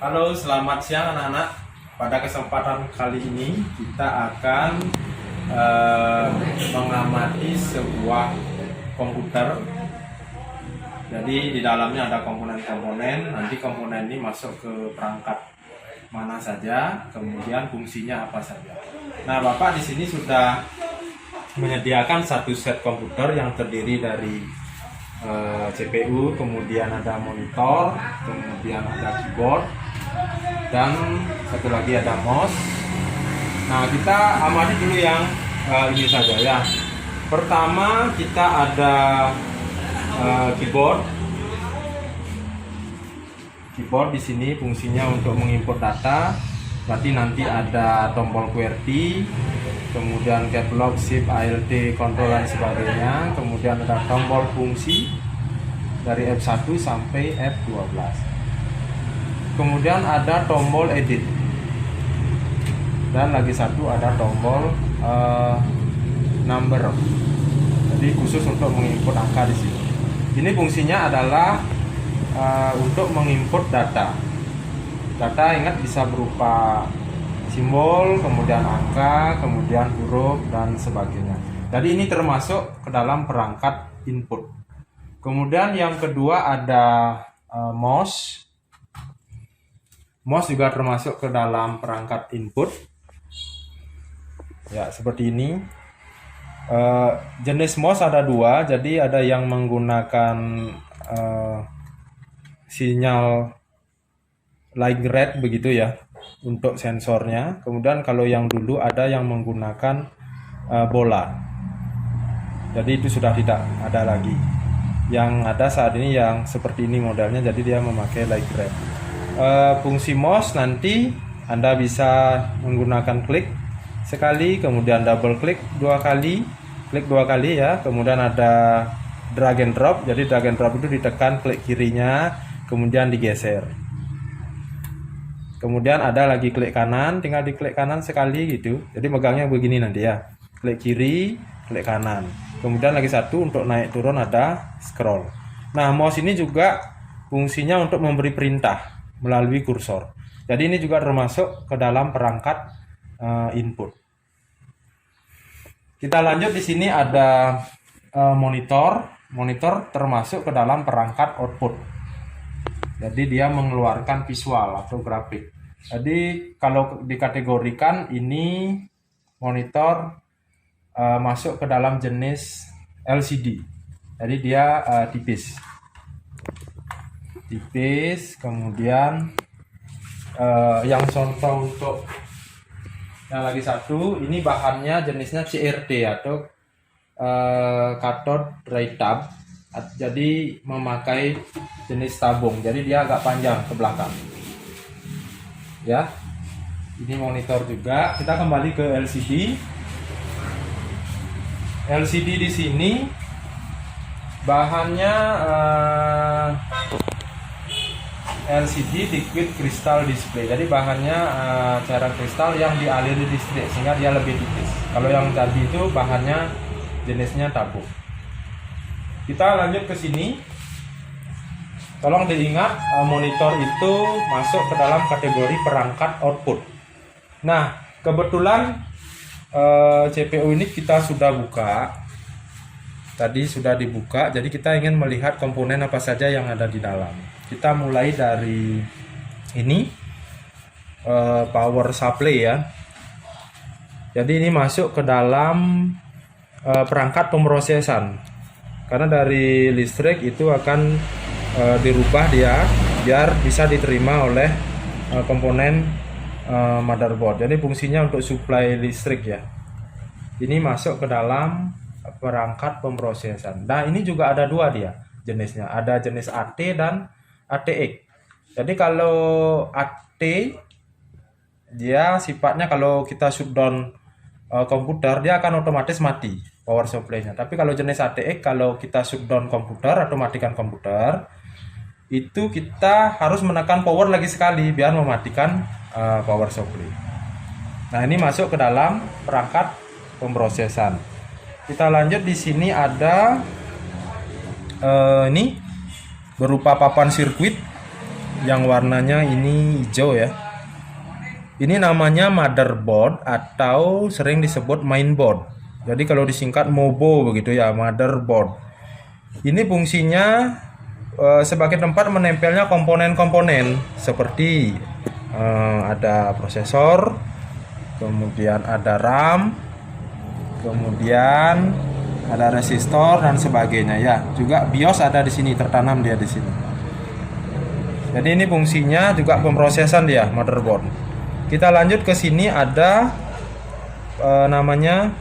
Halo, selamat siang anak-anak. Pada kesempatan kali ini kita akan mengamati sebuah komputer. Jadi di dalamnya ada komponen-komponen. Nanti komponen ini masuk ke perangkat mana saja, kemudian fungsinya apa saja. Nah, Bapak di sini sudah menyediakan satu set komputer yang terdiri dari CPU, kemudian ada monitor, kemudian ada keyboard, dan satu lagi ada mouse. Nah, kita amati dulu yang ini saja ya. Pertama kita ada keyboard. Keyboard di sini fungsinya untuk menginput data. Berarti nanti ada tombol QWERTY, kemudian caps lock, shift, alt, control dan sebagainya. Kemudian ada tombol fungsi dari F1 sampai F12. Kemudian ada tombol edit. Dan lagi satu ada tombol number. Jadi khusus untuk menginput angka di sini. Ini fungsinya adalah untuk menginput data. Data ingat bisa berupa simbol, kemudian angka, kemudian huruf dan sebagainya. Jadi ini termasuk ke dalam perangkat input. Kemudian yang kedua ada mouse. Mouse juga termasuk ke dalam perangkat input. Ya, seperti ini. Jenis mouse ada dua, jadi ada yang menggunakan sinyal light red begitu ya untuk sensornya. Kemudian kalau yang dulu ada yang menggunakan bola. Jadi itu sudah tidak ada lagi. Yang ada saat ini yang seperti ini modelnya, jadi dia memakai light red. Fungsi mouse nanti Anda bisa menggunakan klik sekali, kemudian double klik dua kali ya. Kemudian ada drag and drop. Jadi drag and drop itu ditekan klik kirinya, kemudian digeser. Kemudian ada lagi klik kanan, tinggal diklik kanan sekali gitu. Jadi megangnya begini nanti ya. Klik kiri, klik kanan. Kemudian lagi satu untuk naik turun ada scroll. Nah, mouse ini juga fungsinya untuk memberi perintah melalui kursor. Jadi ini juga termasuk ke dalam perangkat input. Kita lanjut, di sini ada monitor. Monitor termasuk ke dalam perangkat output. Jadi dia mengeluarkan visual atau grafik. Jadi kalau dikategorikan ini monitor masuk ke dalam jenis LCD. Jadi dia tipis. Kemudian yang contoh untuk yang lagi satu, ini bahannya jenisnya CRT atau cathode ray tube. Jadi memakai jenis tabung, jadi dia agak panjang ke belakang ya. Ini monitor juga. Kita kembali ke LCD. LCD di sini bahannya LCD liquid crystal display. Jadi bahannya cairan kristal yang dialiri listrik sehingga dia lebih tipis. Kalau yang tadi itu bahannya jenisnya tabung. Kita lanjut ke sini. Tolong diingat, monitor itu masuk ke dalam kategori perangkat output. Nah, kebetulan CPU ini kita sudah buka. Tadi sudah dibuka, jadi kita ingin melihat komponen apa saja yang ada di dalam. Kita mulai dari ini, power supply ya. Jadi ini masuk ke dalam perangkat pemrosesan. Karena dari listrik itu akan dirubah dia biar bisa diterima oleh komponen motherboard. Jadi fungsinya untuk supply listrik ya. Ini masuk ke dalam perangkat pemrosesan. Nah, ini juga ada dua dia jenisnya. Ada jenis AT dan ATX. Jadi kalau AT dia sifatnya kalau kita shutdown komputer dia akan otomatis mati power supply-nya. Tapi kalau jenis ATX, kalau kita shutdown komputer atau matikan komputer, itu kita harus menekan power lagi sekali biar mematikan power supply. Nah, ini masuk ke dalam perangkat pemrosesan. Kita lanjut, di sini ada ini berupa papan sirkuit. yang warnanya ini hijau ya. Ini namanya motherboard atau sering disebut mainboard. Jadi kalau disingkat MOBO begitu ya, motherboard. Ini fungsinya sebagai tempat menempelnya komponen-komponen seperti ada prosesor, kemudian ada RAM, kemudian ada resistor dan sebagainya ya. Juga BIOS ada di sini, tertanam dia di sini. Jadi ini fungsinya juga pemrosesan dia motherboard. Kita lanjut ke sini ada namanya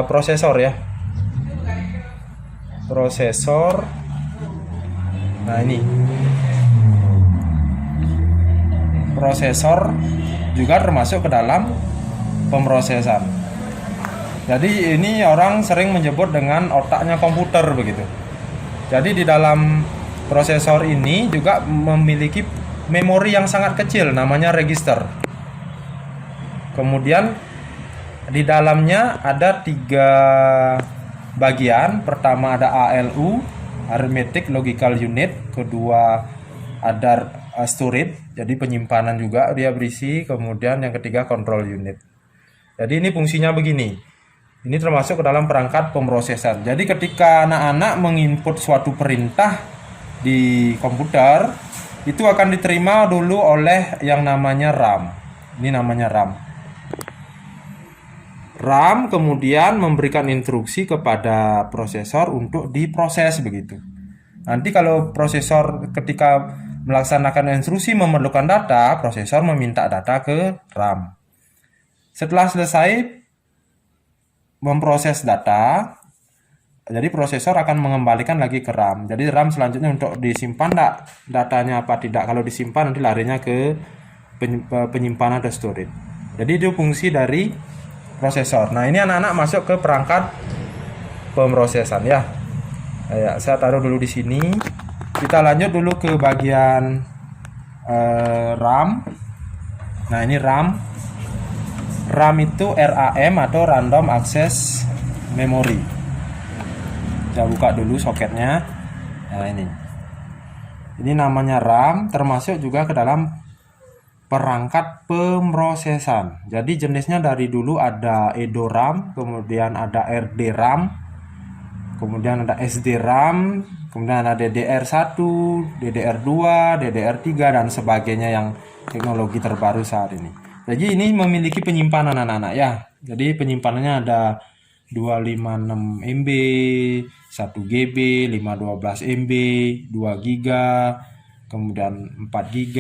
prosesor ya. Prosesor. Nah, ini prosesor juga termasuk ke dalam pemrosesan. Jadi ini orang sering menyebut dengan otaknya komputer begitu. Jadi di dalam prosesor ini juga memiliki memori yang sangat kecil namanya register. Kemudian di dalamnya ada 3 bagian. Pertama ada ALU, Arithmetic Logical Unit. Kedua ada storage, jadi penyimpanan juga dia berisi. Kemudian yang ketiga control unit. Jadi ini fungsinya begini. Ini termasuk ke dalam perangkat pemrosesan. Jadi ketika anak-anak menginput suatu perintah di komputer, itu akan diterima dulu oleh yang namanya RAM. Ini namanya RAM. RAM kemudian memberikan instruksi kepada prosesor untuk diproses begitu. Nanti kalau prosesor ketika melaksanakan instruksi memerlukan data, prosesor meminta data ke RAM. Setelah selesai memproses data, jadi prosesor akan mengembalikan lagi ke RAM. Jadi RAM selanjutnya untuk disimpan datanya apa tidak. Kalau disimpan nanti larinya ke penyimpanan atau storage. Jadi itu fungsi dari prosesor. Nah, ini anak-anak masuk ke perangkat pemrosesan ya. Saya taruh dulu di sini. Kita lanjut dulu ke bagian RAM. Nah, ini RAM. RAM itu RAM atau Random Access Memory. Kita buka dulu soketnya. Nah, ini namanya RAM, termasuk juga ke dalam perangkat pemrosesan. Jadi jenisnya dari dulu ada EDORAM, kemudian ada RDRAM, kemudian ada SDRAM, kemudian ada DDR1, DDR2, DDR3 dan sebagainya yang teknologi terbaru saat ini. Jadi ini memiliki penyimpanan anak-anak ya. Jadi penyimpanannya ada 256 MB, 1 GB, 512 MB, 2 GB, kemudian 4 GB,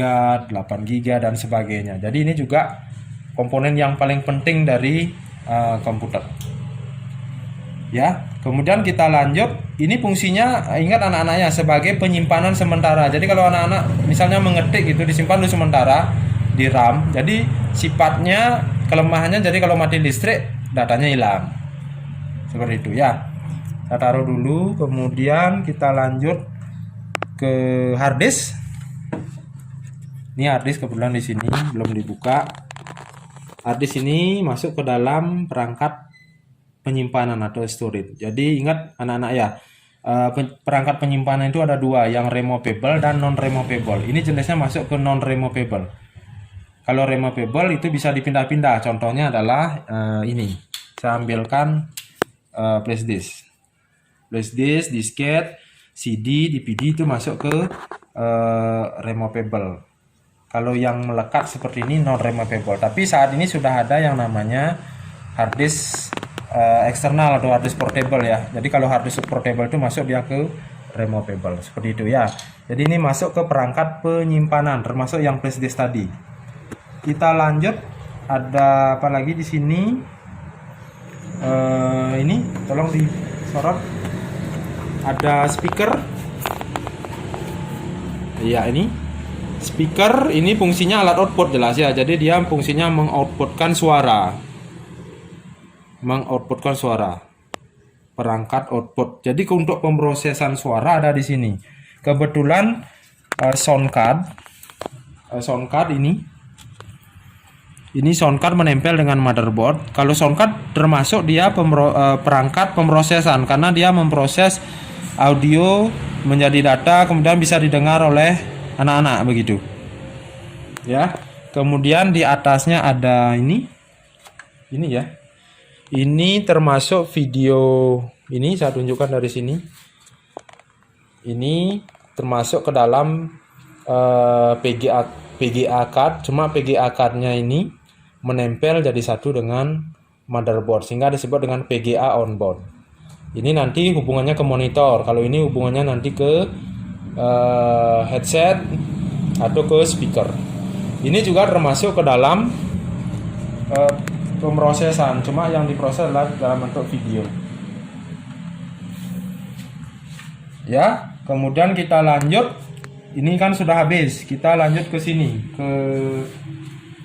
8 GB dan sebagainya. Jadi ini juga komponen yang paling penting dari komputer. Ya, kemudian kita lanjut. Ini fungsinya, ingat anak-anaknya, sebagai penyimpanan sementara. Jadi kalau anak-anak misalnya mengetik itu disimpan dulu sementara di RAM. Jadi sifatnya, kelemahannya, jadi kalau mati listrik datanya hilang. Seperti itu ya. Kita taruh dulu, kemudian kita lanjut ke hard disk. Ini hard disk kebetulan di sini belum dibuka. Hard disk ini masuk ke dalam perangkat penyimpanan atau storage. Jadi ingat anak-anak ya, perangkat penyimpanan itu ada 2, yang removable dan non removable. Ini jenisnya masuk ke non removable. Kalau removable itu bisa dipindah-pindah. Contohnya adalah ini. Saya ambilkan flash disk. Flash disk, disket, CD, DVD itu masuk ke removable. Kalau yang melekat seperti ini non removable. Tapi saat ini sudah ada yang namanya hard disk eksternal atau hard disk portable ya. Jadi kalau hard disk portable itu masuk dia ke removable. Seperti itu ya. Jadi ini masuk ke perangkat penyimpanan termasuk yang flash disk tadi. Kita lanjut, ada apa lagi di sini? Ini tolong disorot. Ada speaker. Iya, ini speaker. Ini fungsinya alat output jelas ya. Jadi dia fungsinya mengoutputkan suara. Mengoutputkan suara. Perangkat output. Jadi untuk pemrosesan suara ada di sini. Kebetulan sound card ini. Ini sound card menempel dengan motherboard. Kalau sound card termasuk dia perangkat pemrosesan karena dia memproses audio menjadi data, kemudian bisa didengar oleh anak-anak begitu. Ya. Kemudian di atasnya ada ini ya. Ini termasuk video, ini saya tunjukkan dari sini. Ini termasuk ke dalam PGA card, cuma PGA card-nya ini menempel jadi satu dengan motherboard sehingga disebut dengan PGA onboard. Ini nanti hubungannya ke monitor, kalau ini hubungannya nanti ke headset atau ke speaker. Ini juga termasuk ke dalam pemrosesan, cuma yang diproses adalah dalam bentuk video. Ya, kemudian kita lanjut. Ini kan sudah habis, kita lanjut ke sini, ke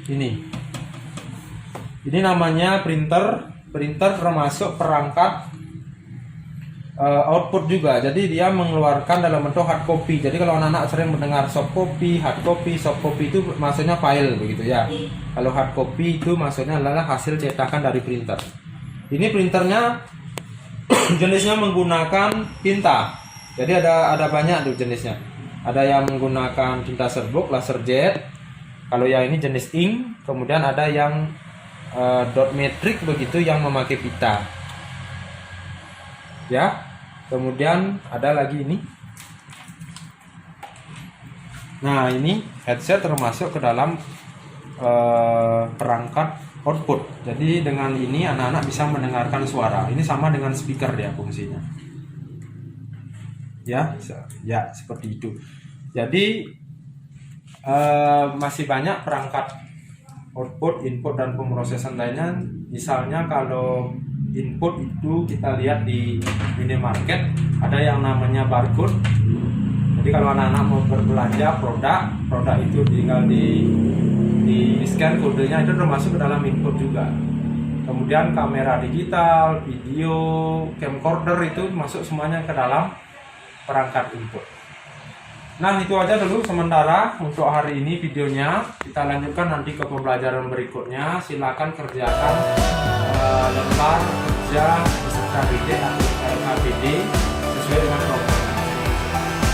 ini. Ini namanya printer. Printer termasuk perangkat output juga. Jadi dia mengeluarkan dalam bentuk hard copy. Jadi kalau anak-anak sering mendengar soft copy, hard copy itu maksudnya file begitu ya. Kalau hard copy itu maksudnya adalah hasil cetakan dari printer. Ini printernya jenisnya menggunakan tinta. Jadi ada banyak tuh jenisnya. Ada yang menggunakan tinta serbuk, laser jet. Kalau yang ini jenis ink. Kemudian ada yang dot matrix begitu yang memakai pita. Ya. Kemudian ada lagi ini. Nah, ini headset termasuk ke dalam perangkat output. Jadi dengan ini anak-anak bisa mendengarkan suara. Ini sama dengan speaker dia fungsinya. Ya seperti itu. Jadi masih banyak perangkat output, input dan pemrosesan lainnya. Misalnya kalau input itu kita lihat di minimarket ada yang namanya barcode. Jadi kalau anak-anak mau berbelanja produk itu tinggal di scan kodenya, itu termasuk ke dalam input juga. Kemudian kamera digital, video, camcorder itu masuk semuanya ke dalam perangkat input. Nah, itu aja dulu sementara untuk hari ini videonya. Kita lanjutkan nanti ke pembelajaran berikutnya. Silakan kerjakan lembar kerja beserta BD atau LKBD sesuai dengan program.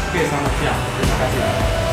Oke, selamat siang. Terima kasih.